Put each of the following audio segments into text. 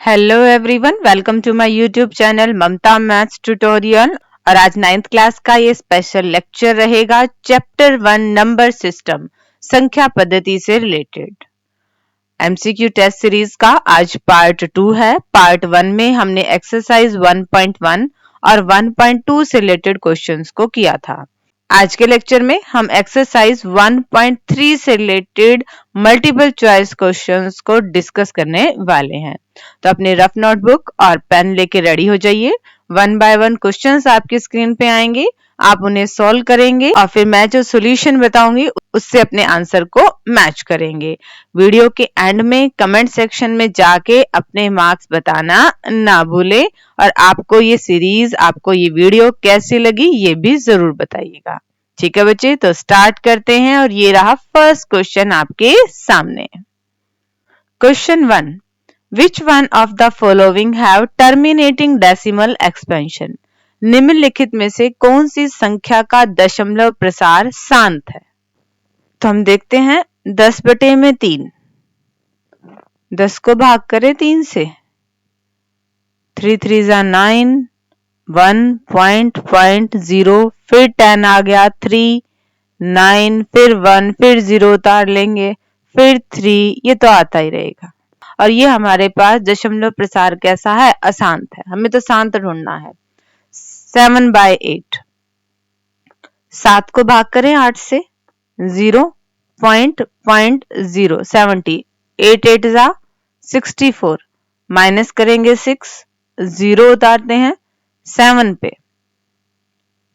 Hello everyone, welcome to my YouTube channel Mamta maths tutorial. और आज 9th class का ये स्पेशल लेक्चर रहेगा चैप्टर 1 नंबर सिस्टम, संख्या पद्धति से रिलेटेड एमसीक्यू टेस्ट सीरीज का आज पार्ट 2 है। पार्ट 1 में हमने एक्सरसाइज 1.1 और 1.2 से रिलेटेड क्वेश्चंस को किया था। आज के लेक्चर में हम एक्सरसाइज 1.3 से रिलेटेड मल्टीपल चॉइस क्वेश्चंस को डिस्कस करने वाले हैं। तो अपने रफ नोटबुक और पेन लेके रेडी हो जाइए। 1 बाय 1 क्वेश्चंस आपकी स्क्रीन पे आएंगे, आप उन्हें सॉल्व करेंगे और फिर मैं जो सॉल्यूशन बताऊंगी उससे अपने आंसर को मैच करेंगे। वीडियो के एंड में कमेंट सेक्शन में जाके अपने मार्क्स बताना ना भूले और आपको ये सीरीज, आपको ये वीडियो कैसी लगी ये भी जरूर बताइएगा। ठीक है बच्चे, तो स्टार्ट करते हैं और ये रहा फर्स्ट क्वेश्चन आपके सामने। Question 1, Which one of the following have terminating decimal expansion? निम्नलिखित में से कौन सी संख्या का दशमलव प्रसार शांत है? तो हम देखते हैं 10/3। 10 को भाग करें 3 से, 3 3 9, 1.0, फिर 10 आ गया, 3 9, फिर 1, फिर 0 उतार लेंगे, फिर 3, ये तो आता ही रहेगा। और ये हमारे पास दशमलव प्रसार कैसा है? अशांत है। हमें तो शांत ढूंढना है। 7/8, 7 को भाग करें 8 से, 0.0, 70, 8 8 जा 64, माइनस करेंगे 6, 0 उतारते हैं 7 पे,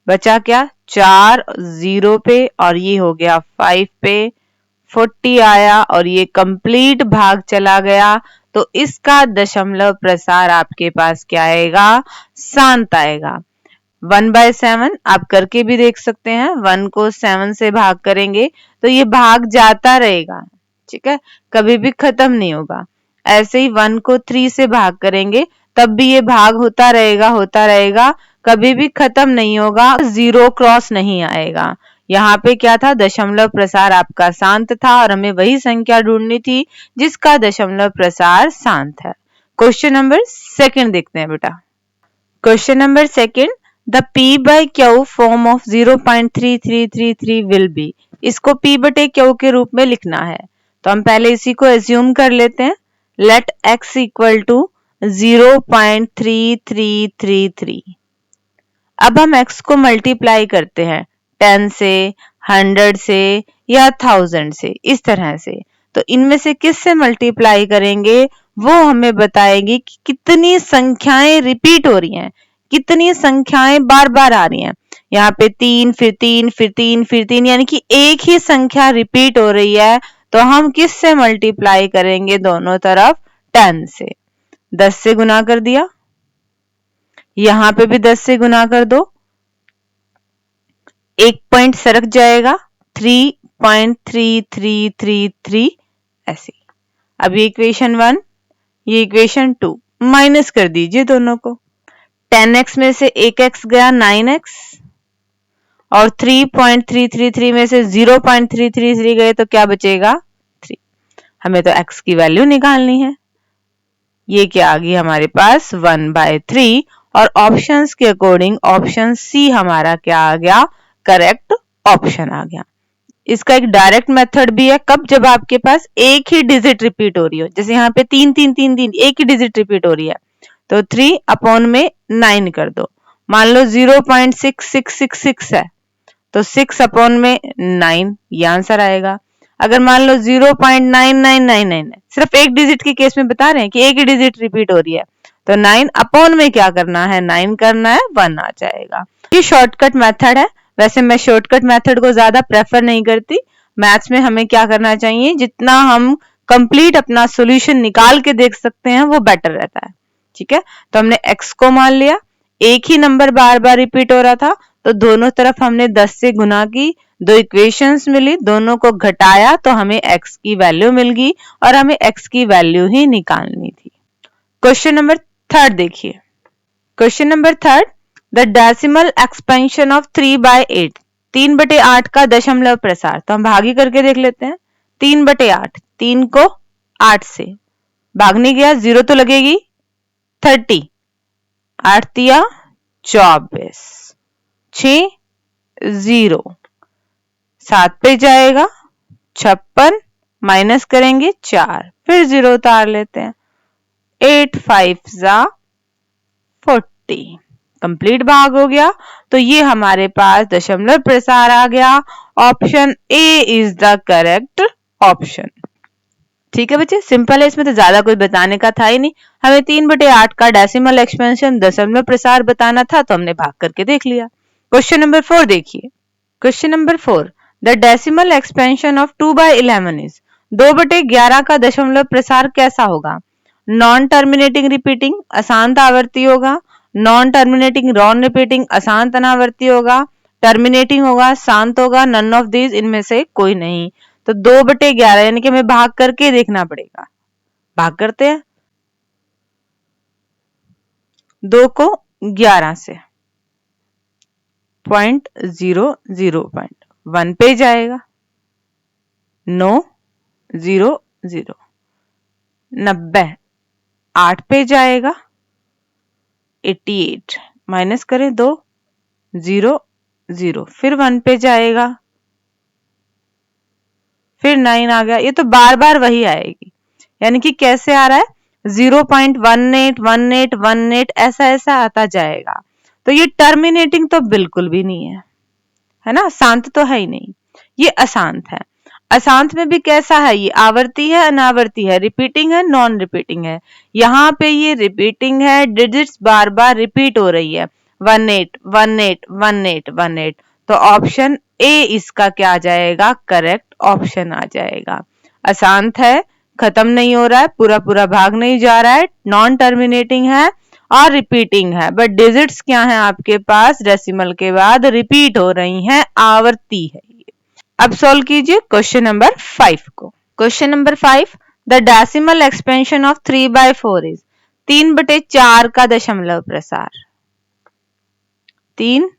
बचा क्या? 4 0 पे और ये हो गया 5 पे, 40 आया और ये कंप्लीट भाग चला गया। तो इसका दशमलव प्रसार आपके पास क्या आएगा? शांत आएगा। 1/7 आप करके भी देख सकते हैं। 1 को 7 से भाग करेंगे तो ये भाग जाता रहेगा, ठीक है, कभी भी खत्म नहीं होगा। ऐसे ही 1 को 3 से भाग करेंगे तब भी ये भाग होता रहेगा, कभी भी खत्म नहीं होगा, 0 क्रॉस नहीं आएगा। यहाँ पे क्या था? दशमलव प्रसार आपका शांत था और हमें वही संख्या ढूंढनी थी जिसका दशमलव प्रसार शांत है। क्वेश्चन नंबर 2 देखते हैं बेटा। Question number 2, the P by Q form of 0.3333 will be. इसको P बटे Q के रूप में लिखना है तो हम पहले इसी को एज्यूम कर लेते हैं। Let x equal to 0.3333। अब हम x को मल्टीप्लाई करते हैं 10 से, 100 से या 1000 से, इस तरह से। तो इनमें से किस से मल्टीप्लाई करेंगे वो हमें बताएगी कि कितनी संख्याएं रिपीट हो रही हैं, कितनी संख्याएं बार बार आ रही हैं। यहाँ पे 3 फिर 3 फिर 3 फिर 3, यानी कि एक ही संख्या रिपीट हो रही है। तो हम किस से मल्टीप्लाई करेंगे? दोनों तरफ 10 से। 10 से गुना कर दिया, यहाँ पे भी 10 से गुना कर दो, एक पॉइंट सरक जाएगा, 3.3333 ऐसे। अब ये इक्वेशन 1, ये इक्वेशन 2, माइनस कर दीजिए दोनों को। 10x में से 1x गया 9x और 3.333 में से 0.333 गए तो क्या बचेगा? 3। हमें तो x की वैल्यू निकालनी है। ये क्या आ गई हमारे पास? 1/3। और ऑप्शंस के अकॉर्डिंग ऑप्शन सी हमारा क्या आ गया? करेक्ट ऑप्शन आ गया। इसका एक डायरेक्ट मेथड भी है। कब? जब आपके पास एक ही डिजिट रिपीट हो रही हो। जैसे यहाँ पे 3 3 3 3, एक ही डिजिट रिपीट हो रही है तो 3/9 कर दो। मान लो 0.6666 है तो 6/9, ये आंसर आएगा। अगर मान लो 0.9999 है, सिर्फ एक डिजिट के केस में बता रहे हैं कि एक ही डिजिट रिपीट हो रही है, तो 9 में क्या करना है? 9 करना है, 1 आ जाएगा। ये शॉर्टकट मेथड है। वैसे मैं शॉर्टकट मेथड को ज्यादा प्रेफर नहीं करती। मैथ्स में हमें क्या करना चाहिए? जितना हम कंप्लीट अपना सॉल्यूशन निकाल के देख सकते हैं वो बेटर रहता है, ठीक है। तो हमने x को मान लिया, एक ही नंबर बार बार रिपीट हो रहा था तो दोनों तरफ हमने 10 से गुना की, दो इक्वेशंस मिली, दोनों को घटाया तो हमें x की वैल्यू मिल गई और हमें x की वैल्यू ही निकालनी थी। क्वेश्चन नंबर 3 देखिए। Question number 3, the decimal expansion of 3/8। 3/8 का दशमलव प्रसार। तो हम भागी करके देख लेते हैं। 3/8, 3 को 8 से भागने गया, 0 तो लगेगी, 30, 8 तिया 24, 6 0, 7 पे जाएगा 56, माइनस करेंगे 4, फिर 0 उतार लेते हैं, 8 5 जा 40, कंप्लीट भाग हो गया। तो ये हमारे पास दशमलव प्रसार आ गया। Option A is the correct option. ठीक है बच्चे, सिंपल है, इसमें तो ज्यादा कुछ बताने का था ही नहीं। हमें 3/8 का डेसिमल एक्सपेंशन दशमलव प्रसार बताना था, तो हमने भाग करके देख लिया। क्वेश्चन नंबर 4 देखिए। Question number 4, the decimal expansion of 2/11 is 2/11 का दशमलव प्रसार कैसा होगा? नॉन टर्मिनेटिंग रिपीटिंग, अशांत आवर्ती होगा। नॉन टर्मिनेटिंग नॉन रिपीटिंग, अशांत अनावर्ती होगा। टर्मिनेटिंग होगा, शांत होगा, नन ऑफ दीज, इनमें से कोई नहीं। तो 2/11 यानी कि हमें भाग करके देखना पड़ेगा। भाग करते हैं 2 को 11 से, 0.00.1 पे जाएगा, 9 0 0, 90 8 पे जाएगा, 88 माइनस करें 2 0 0, फिर 1 पे जाएगा, फिर 9 आ गया। ये तो बार बार वही आएगी, यानी कि कैसे आ रहा है 0.181818 ऐसा ऐसा आता जाएगा। तो ये टर्मिनेटिंग तो बिल्कुल भी नहीं है ना, शांत तो है ही नहीं, ये अशांत है। अशांत में भी कैसा है, ये आवर्ती है अनावर्ती है, रिपीटिंग है नॉन रिपीटिंग है। यहाँ पे ये रिपीटिंग है, डिजिट्स बार बार रिपीट हो रही है, 18181818। तो ऑप्शन ए इसका क्या आ जाएगा, करेक्ट ऑप्शन आ जाएगा। अशांत है, खत्म नहीं हो रहा है, पूरा पूरा भाग नहीं जा रहा है, नॉन टर्मिनेटिंग है और रिपीटिंग है, बट डिजिट्स क्या है आपके पास, डेसिमल के बाद रिपीट हो रही हैं, आवर्ती है ये। अब सॉल्व कीजिए क्वेश्चन नंबर 5 को। Question number 5, the decimal expansion of 3/4 is 3/4 का दशमलव प्रसार। 3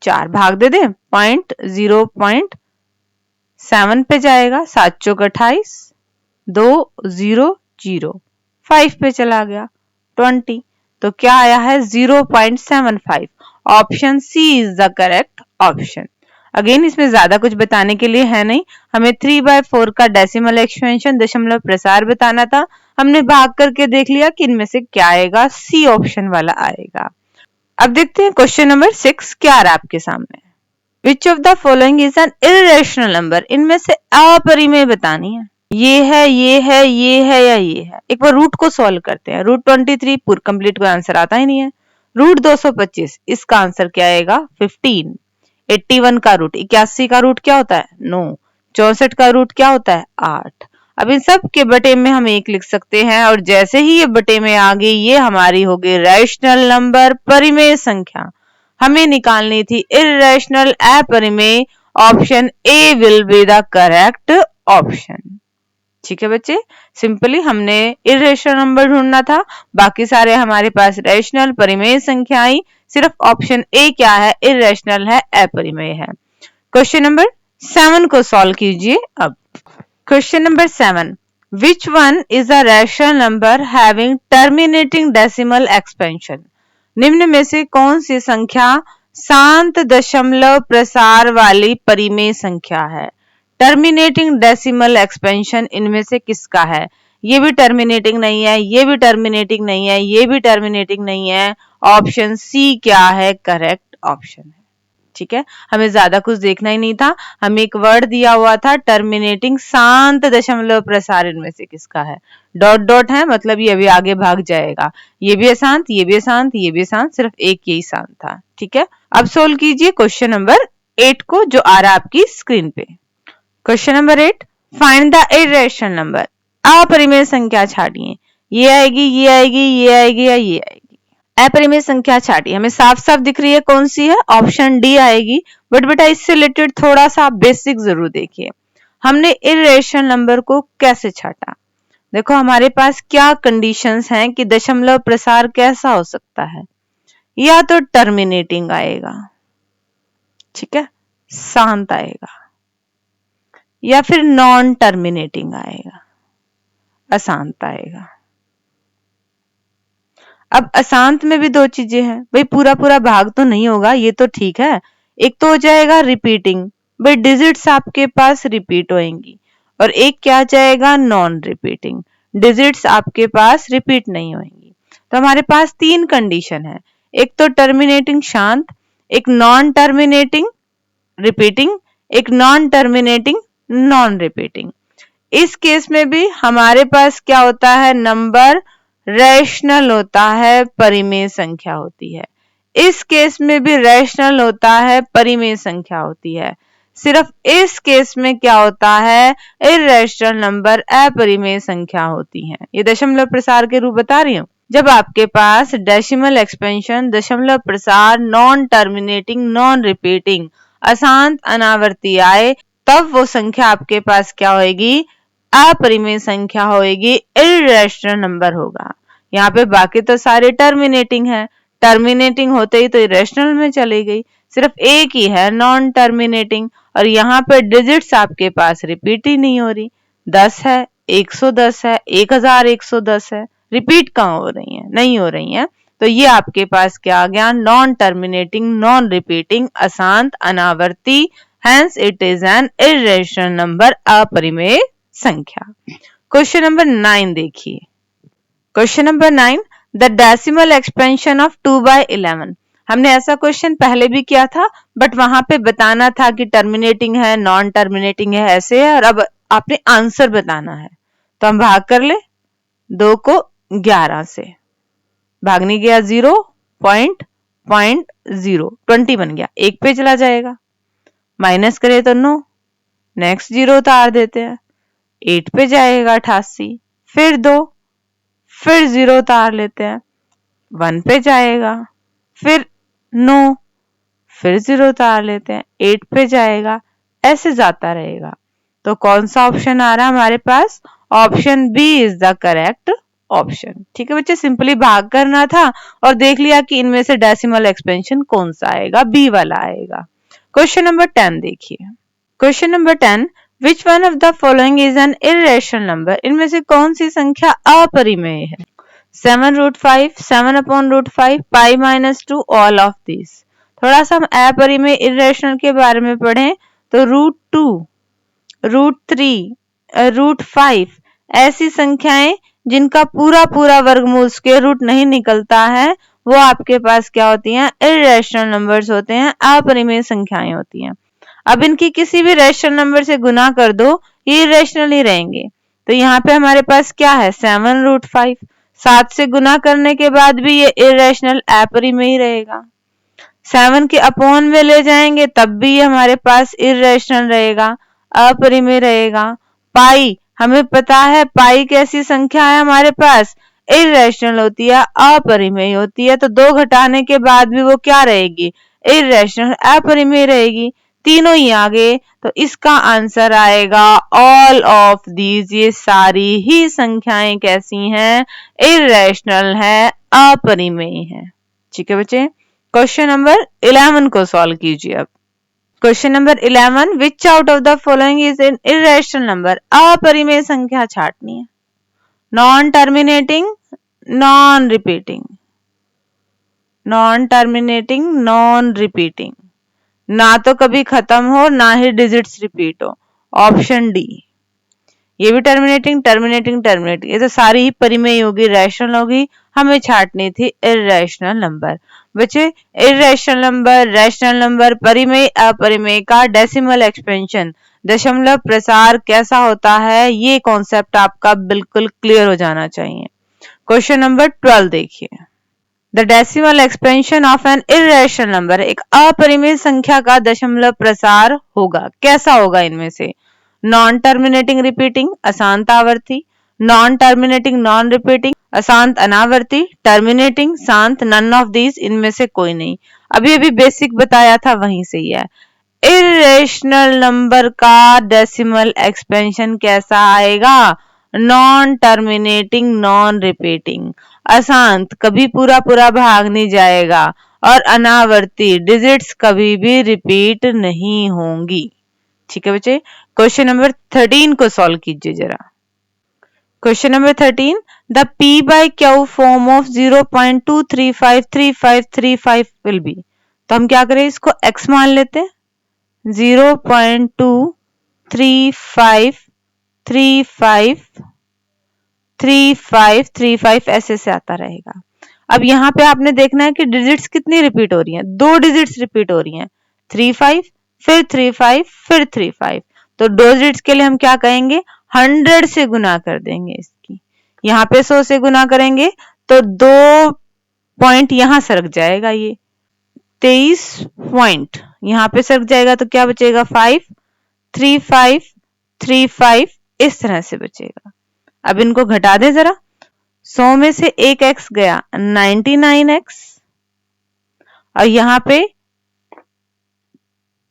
4 भाग दे दे, 0.7 पे जाएगा, 7 चौक 28, 2 0 0, 5 पे चला गया 20, तो क्या आया है 0.75। Option C is the correct option. Again इसमें ज्यादा कुछ बताने के लिए है नहीं, हमें 3/4 का डेसिमल एक्सपेंशन दशमलव प्रसार बताना था, हमने भाग करके देख लिया कि इनमें से क्या आएगा, सी ऑप्शन वाला आएगा। अब देखते हैं क्वेश्चन नंबर 6 क्या आ रहा है आपके सामने। Which of the following is an irrational number, इनमें से अपरिमेय बतानी है। ये है ये है ये है या ये है। एक बार रूट को सॉल्व करते हैं। रूट 23 पूरा कंप्लीट कोई आंसर आता ही नहीं है। रूट 225, इसका आंसर क्या आएगा 15। 81 का रूट, 81 का रूट क्या होता है 9। 64 का रूट क्या होता है 8। अब इन सब के बटे में हम 1 लिख सकते हैं, और जैसे ही ये बटे में आ गई, ये हमारी हो गई रैशनल नंबर, परिमेय संख्या। हमें निकालनी थी इर्रेशनल अपरिमेय, option A will be the correct option. ठीक है बच्चे, सिंपली हमने इर्रेशनल नंबर ढूंढना था, बाकी सारे हमारे पास रैशनल परिमेय संख्या आई, सिर्फ ऑप्शन ए क्या है, इर्रेशनल है, अपरिमेय है। क्वेश्चन नंबर 7 को सॉल्व कीजिए। अब question number 7, which one is a rational number having terminating decimal expansion. निम्न में से कौन सी संख्या शांत दशमलव प्रसार वाली परिमेय संख्या है। टर्मिनेटिंग डेसिमल एक्सपेंशन इनमें से किसका है, ये भी टर्मिनेटिंग नहीं है, ये भी टर्मिनेटिंग नहीं है, ये भी टर्मिनेटिंग नहीं है। ऑप्शन सी क्या है, करेक्ट ऑप्शन है। ठीक है, हमें ज्यादा कुछ देखना ही नहीं था, हमें एक वर्ड दिया हुआ था टर्मिनेटिंग शांत दशमलव प्रसार, इनमें से किसका है। डॉट डॉट है, मतलब ये अभी आगे भाग जाएगा, ये भी अशांत, ये भी अशांत, ये भी अशांत, सिर्फ एक यही शांत था। ठीक है, अब सोल्व कीजिए क्वेश्चन नंबर 8 को, जो आ रहा है आपकी स्क्रीन पे। Question number 8, find the irrational number. अपरिमेय संख्या छाटिए, ये आएगी ये आएगी ये आएगी या ये आएगी। अपरिमेय संख्या छाटिए, हमें साफ साफ दिख रही है कौन सी है, ऑप्शन डी आएगी। बट बेटा इससे रिलेटेड थोड़ा सा बेसिक जरूर देखिए, हमने इर्रेशनल नंबर को कैसे छाटा। देखो हमारे पास क्या कंडीशंस हैं कि दशमलव प्रसार कैसा हो सकता है, या तो टर्मिनेटिंग आएगा, ठीक है, शांत आएगा, या फिर नॉन टर्मिनेटिंग आएगा, अशांत आएगा। अब अशांत में भी दो चीजें हैं भाई, पूरा पूरा भाग तो नहीं होगा, ये तो ठीक है। एक तो हो जाएगा रिपीटिंग, भाई डिजिट्स आपके पास रिपीट होंगी, और एक क्या जाएगा नॉन रिपीटिंग, डिजिट्स आपके पास रिपीट नहीं होंगी। तो हमारे पास तीन कंडीशन है, एक तो टर्मिनेटिंग शांत, एक नॉन टर्मिनेटिंग रिपीटिंग, एक नॉन टर्मिनेटिंग नॉन रिपीटिंग। इस केस में भी हमारे पास क्या होता है, नंबर रैशनल होता है, परिमेय संख्या होती है। इस केस में भी रैशनल होता है, परिमेय संख्या होती है। सिर्फ इस केस में क्या होता है, इर्रेशनल नंबर, अपरिमेय संख्या होती है। ये दशमलव प्रसार के रूप बता रही हूँ। जब आपके पास डेसिमल एक्सपेंशन, दशमलव प्रसार, नॉन टर्मिनेटिंग, नॉन रिपीटिंग, अशांत, अनावर्ती आए, तब वो संख्या आपके पास क्या होगी, अपरिमेय संख्या होगी, इर्रेशनल नंबर होगा। यहाँ पे बाकी तो सारे टर्मिनेटिंग है, टर्मिनेटिंग होते ही तो इरेशनल में चली गई, सिर्फ एक ही है नॉन टर्मिनेटिंग, और यहाँ पे डिजिट्स आपके पास रिपीट ही नहीं हो रही। 10 है, 110 है, 1110 है, रिपीट कहाँ हो रही है, नहीं हो रही है। तो ये आपके पास क्या आ गया, नॉन टर्मिनेटिंग, नॉन रिपीटिंग, अशांत, अनावर्ती, hence it is an irrational number, अपरिमेय संख्या। क्वेश्चन नंबर 9 देखिए। Question number 9, the decimal expansion of 2/11। हमने ऐसा क्वेश्चन पहले भी किया था, बट वहां पे बताना था कि टर्मिनेटिंग है, नॉन टर्मिनेटिंग है, ऐसे है, और अब आपने आंसर बताना है। तो हम भाग कर ले, 2 को 11 से भाग नहीं गया, 0.0 20 बन गया, एक पे चला जाएगा, माइनस करे तो 9, नेक्स्ट 0 उतार देते हैं, 8 पे जाएगा 88, फिर 2, फिर 0 उतार लेते हैं, 1 पे जाएगा, फिर 9, फिर 0 उतार लेते हैं, 8 पे जाएगा, ऐसे जाता रहेगा। तो कौन सा ऑप्शन आ रहा है हमारे पास, option B is the correct option. ठीक है बच्चे, सिंपली भाग करना था और देख लिया कि इनमें से डेसिमल एक्सपेंशन कौन सा आएगा, बी वाला आएगा। क्वेश्चन नंबर 10 देखिए। Question number 10, which one of the following is an irrational number. इनमें से कौन सी संख्या अपरिमेय है, 7√5, 7/√5, पाई -2, ऑल ऑफ दिस। थोड़ा सा हम अपरिमेय इर्रेशनल के बारे में पढ़ें तो √2, √3, √5 ऐसी संख्याएं जिनका पूरा पूरा वर्गमूल स्क्वायर रूट नहीं निकलता है, वो आपके पास क्या होती हैं, इर्रेशनल नंबर्स होते हैं, अपरिमेय संख्याएं होती हैं। अब इनकी किसी भी रेशनल नंबर से गुना कर दो, ये इर्रेशनल ही रहेंगे। तो यहाँ पे हमारे पास क्या है, 7√5, 7 से गुना करने के बाद भी ये इर्रेशनल अपरिमेय ही रहेगा। 7 के अपॉन में ले जाएंगे तब भी ये हमारे पास इर्रेशनल रहेगा, अपरिमेय रहेगा। पाई, हमें पता है पाई कैसी संख्या है हमारे पास, इर्रेशनल होती है, अपरिमेय होती है। तो 2 घटाने के बाद भी वो क्या रहेगी, इर्रेशनल, अपरिमेय रहेगी। तीनों ही आगे, तो इसका आंसर आएगा ऑल ऑफ दीज, ये सारी ही संख्याएं कैसी हैं, इर्रेशनल है, अपरिमेय है। ठीक है बच्चे, क्वेश्चन नंबर 11 को सॉल्व कीजिए। अब question number 11, which out of the following is an irrational number. अपरिमेय संख्या छाटनी है, non terminating, non repeating, non terminating, non repeating, ना तो कभी खत्म हो ना ही डिजिट्स रिपीट हो, ऑप्शन डी। ये भी टर्मिनेटिंग, टर्मिनेटिंग, टर्मिनेटिंग, ये तो सारी ही परिमेय होगी, रैशनल होगी, हमें छाटनी थी इर्रेशनल नंबर। बच्चे, इर्रेशनल नंबर, रैशनल नंबर, परिमेय, अपरिमेय का डेसिमल एक्सपेंशन, दशमलव प्रसार कैसा होता है, ये कॉन्सेप्ट आपका बिल्कुल क्लियर हो जाना चाहिए। क्वेश्चन नंबर 12 देखिए। The decimal expansion of N irrational number, एक अपरिमेय संख्या का दशमलव प्रसार होगा, कैसा होगा इनमें से, नॉन टर्मिनेटिंग रिपीटिंग, अशांत आवर्ती, नॉन टर्मिनेटिंग नॉन रिपीटिंग, अशांत अनावर्ती, टर्मिनेटिंग, शांत, नन ऑफ दीज, इनमें से कोई नहीं। अभी अभी बेसिक बताया था वहीं से ही है। इर्रेशनल नंबर का डेसिमल एक्सपेंशन कैसा आएगा, नॉन टर्मिनेटिंग नॉन रिपीटिंग, अशांत, कभी पूरा पूरा भाग नहीं जाएगा, और अनावर्ती, डिजिट्स कभी भी रिपीट नहीं होंगी। ठीक है बच्चे, क्वेश्चन नंबर 13 को सॉल्व कीजिए जरा। Question number 13, the P by Q form of 0.2353535 will be. तो हम क्या करें, इसको x मान लेते हैं, 0.2353535 ऐसे से आता रहेगा। अब यहाँ पे आपने देखना है कि डिजिट्स कितनी रिपीट हो रही हैं, 2 डिजिट्स रिपीट हो रही हैं, 35 फिर 35 फिर 35। तो 2 डिजिट्स के लिए हम क्या कहेंगे, 100 से गुना कर देंगे इसकी। यहाँ पे 100 से गुना करेंगे तो 2 पॉइंट यहां सरक जाएगा, ये 23 पॉइंट यहाँ पे सरक जाएगा, तो क्या बचेगा 5 3 5 3 5 इस तरह से बचेगा। अब इनको घटा दें जरा, 100 में से एक x गया 99x, और यहाँ पे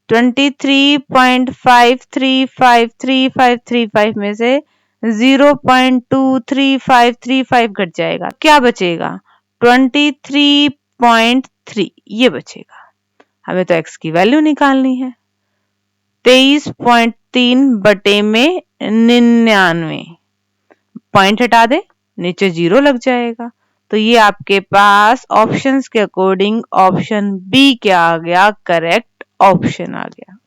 23.5353535 में से 0.23535 घट जाएगा, क्या बचेगा 23.3, ये बचेगा। हमें तो x की वैल्यू निकालनी है, 23.3 बटे में 99, पॉइंट हटा दे, नीचे 0 लग जाएगा। तो ये आपके पास ऑप्शंस के अकॉर्डिंग ऑप्शन बी क्या आ गया, करेक्ट ऑप्शन आ गया।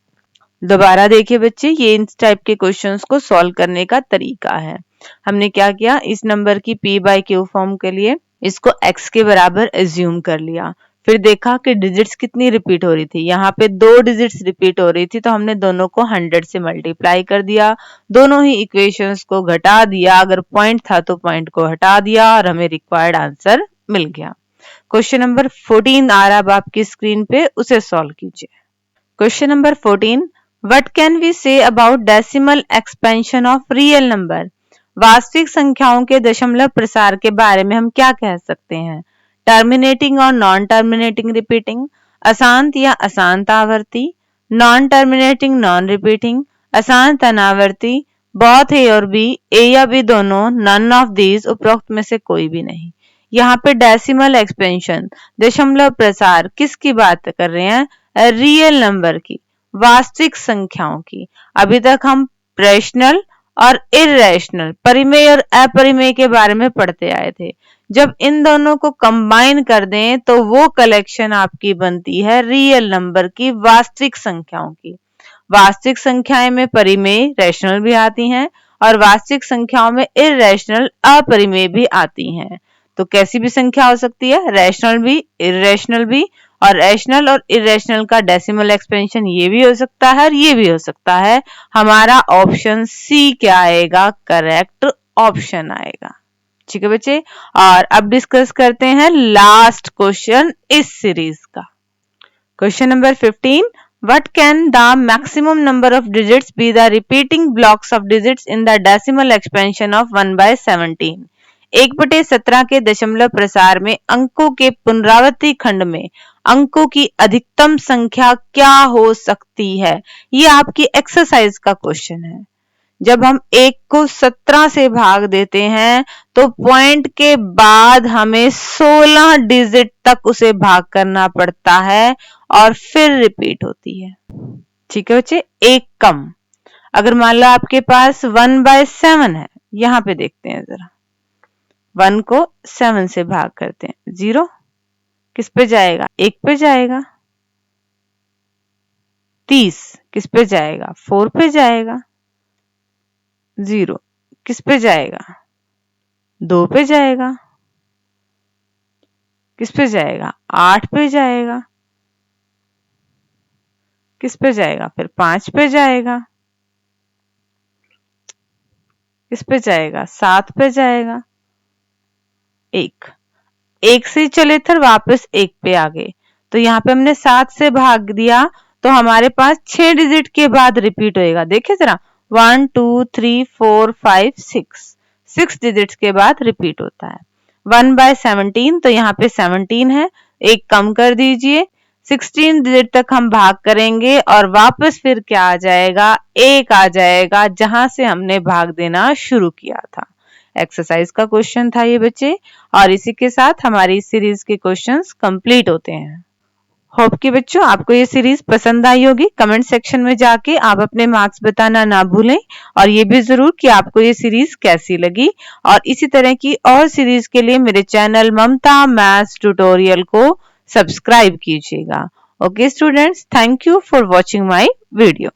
दोबारा देखिए बच्चे, ये इस टाइप के क्वेश्चंस को सॉल्व करने का तरीका है। हमने क्या किया, इस नंबर की P by Q फॉर्म के लिए इसको x के बराबर एज्यूम कर लिया, फिर देखा कि डिजिट्स कितनी रिपीट हो रही थी, यहाँ पे 2 डिजिट्स रिपीट हो रही थी, तो हमने दोनों को 100 से मल्टीप्लाई कर दिया, दोनों ही इक्वेशंस को घटा दिया, अगर पॉइंट था तो पॉइंट को हटा दिया और हमें रिक्वायर्ड आंसर मिल गया। क्वेश्चन नंबर 14 आ रहा है अब आपकी स्क्रीन पे, उसे सॉल्व कीजिए। Question number 14, what can we say about decimal expansion of real number. वास्तविक संख्याओं के दशमलव प्रसार के बारे में हम क्या कह सकते हैं, टर्मिनेटिंग और नॉन टर्मिनेटिंग रिपीटिंग, अशांत या अशांत आवर्ती, नॉन टर्मिनेटिंग नॉन रिपीटिंग, अशांत अनावर्ती, बोथ ए और बी, ए या बी दोनों, नन ऑफ दीज, उपरोक्त में से कोई भी नहीं। यहाँ पे डेसिमल एक्सपेंशन दशमलव प्रसार किसकी बात कर रहे हैं, रियल नंबर की, वास्तविक संख्याओं की। अभी तक हम रैशनल और इररेशनल, परिमेय और अपरिमेय के बारे में पढ़ते आए थे। जब इन दोनों को कंबाइन कर दें तो वो कलेक्शन आपकी बनती है रियल नंबर की, वास्तविक संख्याओं की। वास्तविक संख्याएं में परिमेय रैशनल भी आती हैं और वास्तविक संख्याओं में इररेशनल अपरिमेय भी आती हैं। तो कैसी भी संख्या हो सकती है, रैशनल भी इररेशनल भी, और रैशनल और इररेशनल का डेसिमल एक्सपेंशन ये भी हो सकता है और ये भी हो सकता है। हमारा ऑप्शन सी क्या आएगा, करेक्ट ऑप्शन आएगा। ठीक है बच्चे, और अब डिस्कस करते हैं लास्ट क्वेश्चन इस सीरीज का। Question number 15, what can the maximum number of digits be the repeating blocks of digits in the decimal expansion of 1/17। 1/17 के दशमलव प्रसार में अंकों के पुनरावृत्ति खंड में अंकों की अधिकतम संख्या क्या हो सकती है। ये आपकी एक्सरसाइज का क्वेश्चन है। जब हम 1 को 17 से भाग देते हैं तो पॉइंट के बाद हमें 16 डिजिट तक उसे भाग करना पड़ता है और फिर रिपीट होती है। ठीक है बच्चे, एक कम। अगर मान लो आपके पास 1/7 है, यहां पे देखते हैं जरा, 1 को 7 से भाग करते हैं, 0 किस पे जाएगा, 1 पे जाएगा। 30 किस पे जाएगा, 4 पे जाएगा। 0 किस पे जाएगा, 2 पे जाएगा। किस पे जाएगा, 8 पे जाएगा। किस पे जाएगा, फिर 5 पे जाएगा। किस पे जाएगा, 7 पे जाएगा। 1 से चले थे वापस 1 पे आ गए, तो यहाँ पे हमने 7 से भाग दिया तो हमारे पास 6 डिजिट के बाद रिपीट होएगा। देखिए जरा, 1 2 3 4 5 6 डिजिट्स के बाद रिपीट होता है। 1/17, तो यहाँ पे 17 है, एक कम कर दीजिए, 16 डिजिट तक हम भाग करेंगे और वापस फिर क्या आ जाएगा, 1 आ जाएगा, जहां से हमने भाग देना शुरू किया था। एक्सरसाइज का क्वेश्चन था ये बच्चे, और इसी के साथ हमारी सीरीज के क्वेश्चंस कंप्लीट होते हैं। होप कि बच्चों आपको ये सीरीज पसंद आई होगी। कमेंट सेक्शन में जाके आप अपने मार्क्स बताना ना भूलें और ये भी जरूर कि आपको ये सीरीज कैसी लगी। और इसी तरह की और सीरीज के लिए मेरे चैनल ममता मैथ्स ट्यूटोरियल को सब्सक्राइब कीजिएगा। Okay students, thank you for watching my video.